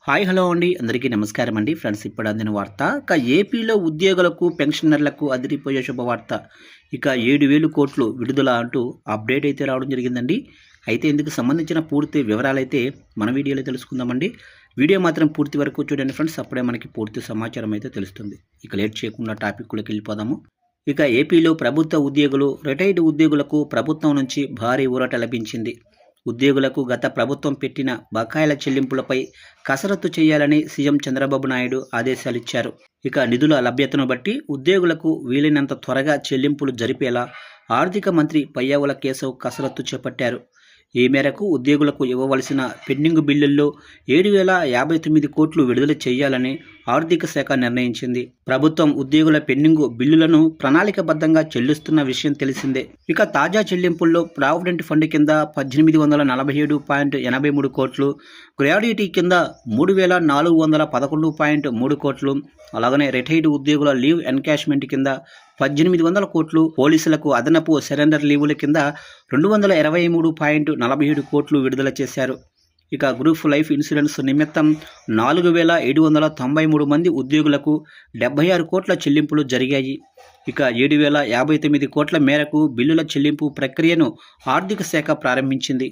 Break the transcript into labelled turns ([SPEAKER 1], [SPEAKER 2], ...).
[SPEAKER 1] Hi hello అండి, అందరికీ నమస్కారం అండి. ఫ్రెండ్స్, ఇప్పుడు అందిన వార్త ఏపీలో ఉద్యోగులకు పెన్షనర్లకు అదిరిపోయే శుభవార్త. 7,000 కోట్లు విడుదల అంటూ అప్డేట్ అయితే రావడం జరిగిందండి. అయితే ఇందుకు సంబంధించిన పూర్తి వివరాలైతే మన వీడియోలో తెలుసుకుందామండి. వీడియో మాత్రం పూర్తి వరకు చూడండి ఫ్రెండ్స్, అప్పుడే మనకి పూర్తి సమాచారం అయితే తెలుస్తుంది. లేట్ చేయకుండా టాపిక్లోకి వెళ్ళిపోదాము. ఏపీలో ప్రభుత్వ ఉద్యోగులు, రిటైర్డ్ ఉద్యోగులకు ప్రభుత్వం నుంచి భారీ ఊరట లభించింది. ఉద్యోగులకు గత ప్రభుత్వం పెట్టిన బకాయిల చెల్లింపులపై కసరత్తు చేయాలని సీఎం చంద్రబాబు నాయుడు ఆదేశాలిచ్చారు. నిధుల లభ్యతను బట్టి ఉద్యోగులకు వీలైనంత త్వరగా చెల్లింపులు జరిపేలా ఆర్థిక మంత్రి పయ్యావుల కేశవ్ కసరత్తు చేపట్టారు. ఈ మేరకు ఉద్యోగులకు ఇవ్వవలసిన పెండింగ్ బిల్లుల్లో 7,059 కోట్లు విడుదల చేయాలని ఆర్థిక శాఖ నిర్ణయించింది. ప్రభుత్వం ఉద్యోగుల పెండింగ్ బిల్లులను ప్రణాళికబద్ధంగా చెల్లిస్తున్న విషయం తెలిసిందే. తాజా చెల్లింపుల్లో ప్రావిడెంట్ ఫండ్ కింద 1,847.83 కోట్లు, గ్రాడ్యుటీ కింద 3,411.3 కోట్లు, అలాగనే రిటైర్డ్ ఉద్యోగుల లీవ్ ఎన్కాష్మెంట్ కింద 1,800 కోట్లు, పోలీసులకు అదనపు సరెండర్ లీవుల కింద 223.47 కోట్లు విడుదల చేశారు. గ్రూప్ లైఫ్ ఇన్సూరెన్స్ నిమిత్తం 4,793 మంది ఉద్యోగులకు 76 కోట్ల చెల్లింపులు జరిగాయి. 7,059 కోట్ల మేరకు బిల్లుల చెల్లింపు ప్రక్రియను ఆర్థిక శాఖ ప్రారంభించింది.